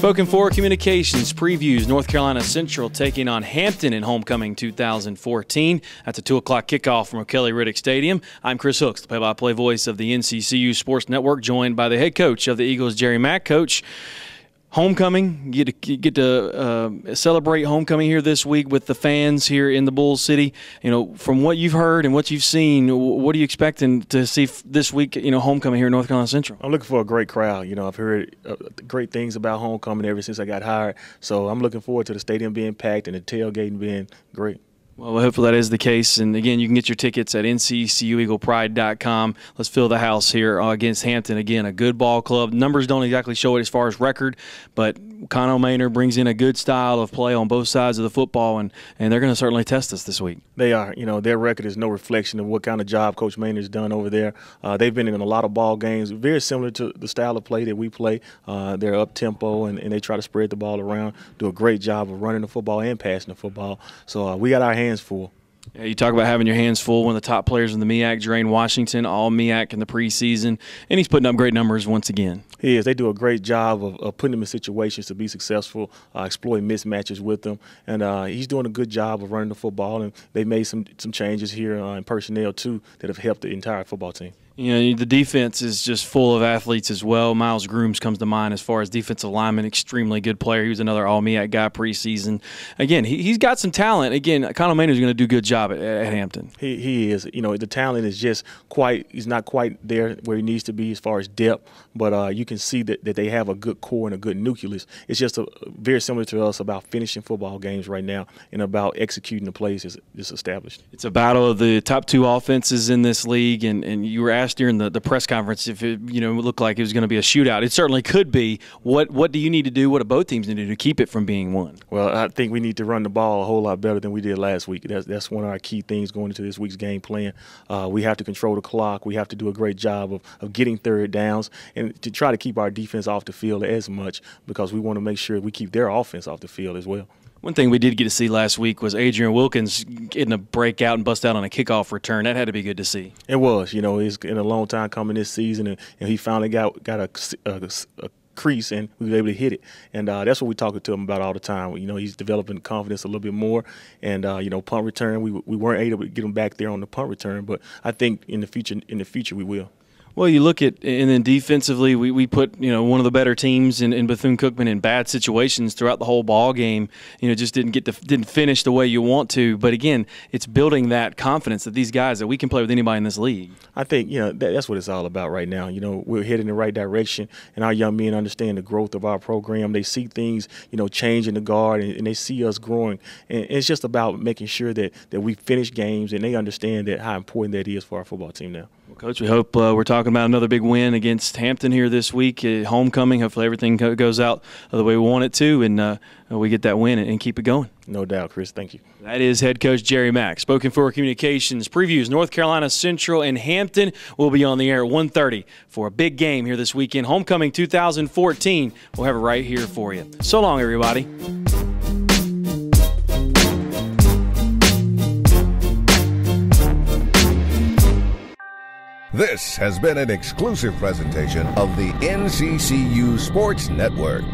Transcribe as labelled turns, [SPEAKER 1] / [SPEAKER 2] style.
[SPEAKER 1] Spoken for Communications previews North Carolina Central taking on Hampton in homecoming 2014. That's a 2 o'clock kickoff from O'Kelly Riddick Stadium. I'm Chris Hooks, the play-by-play voice of the NCCU Sports Network, joined by the head coach of the Eagles, Jerry Mack. Coach, homecoming, you get to celebrate homecoming here this week with the fans here in the Bull City. You know, from what you've heard and what you've seen, what are you expecting to see this week, homecoming here in North Carolina Central?
[SPEAKER 2] I'm looking for a great crowd. I've heard great things about homecoming ever since I got hired. So I'm looking forward to the stadium being packed and the tailgating being great.
[SPEAKER 1] Well, hopefully that is the case. And, again, you can get your tickets at NCCUEaglePride.com. Let's fill the house here against Hampton. Again, a good ball club. Numbers don't exactly show it as far as record, but Connell Maynard brings in a good style of play on both sides of the football, and they're going to certainly test us this week.
[SPEAKER 2] They are. Their record is no reflection of what kind of job Coach Maynard's done over there. They've been in a lot of ball games, very similar to the style of play that we play. They're up-tempo, and they try to spread the ball around, do a great job of running the football and passing the football. So we got our hands full.
[SPEAKER 1] Yeah, you talk about having your hands full. One of the top players in the MEAC, Drain Washington, all MEAC in the preseason, and he's putting up great numbers once again.
[SPEAKER 2] He is. They do a great job of putting him in situations to be successful, exploiting mismatches with them, and he's doing a good job of running the football. And they made some changes here in personnel too that have helped the entire football team.
[SPEAKER 1] The defense is just full of athletes as well. Miles Grooms comes to mind as far as defensive lineman, extremely good player. He was another all-MEAC guy preseason. Again, he's got some talent. Again, Connell Maynard's going to do a good job at Hampton.
[SPEAKER 2] He is. The talent is just he's not quite there where he needs to be as far as depth, but you can see that they have a good core and a good nucleus. It's just very similar to us about finishing football games right now and about executing the plays that's established.
[SPEAKER 1] It's a battle of the top two offenses in this league, and you were asked during the press conference if it looked like it was going to be a shootout. It certainly could be. What do you need to do? What do both teams need to do to keep it from being won?
[SPEAKER 2] Well, I think we need to run the ball a whole lot better than we did last week. That's one of our key things going into this week's game plan. We have to control the clock. We have to do a great job of getting third downs and to try to keep our defense off the field as much, because we want to make sure we keep their offense off the field as well.
[SPEAKER 1] One thing we did get to see last week was Adrian Wilkins getting a breakout and bust out on a kickoff return. That had to be good to see.
[SPEAKER 2] It was. It's been a long time coming this season, and he finally got a crease, and we were able to hit it. And that's what we talk to him about all the time. He's developing confidence a little bit more. And, punt return, we weren't able to get him back there on the punt return, but I think in the future we will.
[SPEAKER 1] Well, you look at, and then defensively, we put one of the better teams in Bethune-Cookman in bad situations throughout the whole ball game. Just didn't finish the way you want to. But again, it's building that confidence that these guys, that we can play with anybody in this league.
[SPEAKER 2] I think that's what it's all about right now. We're heading in the right direction, and our young men understand the growth of our program. They see things change in the guard, and they see us growing. And it's just about making sure that we finish games, and they understand how important that is for our football team now.
[SPEAKER 1] Well, Coach, we hope we're talking about another big win against Hampton here this week at homecoming. Hopefully everything goes out the way we want it to, and we get that win and keep it going.
[SPEAKER 2] No doubt, Chris. Thank you.
[SPEAKER 1] That is head coach Jerry Mack. Spoken for Communications previews North Carolina Central and Hampton. Will be on the air at 1:30 for a big game here this weekend. Homecoming 2014. We'll have it right here for you. So long, everybody.
[SPEAKER 3] This has been an exclusive presentation of the NCCU Sports Network.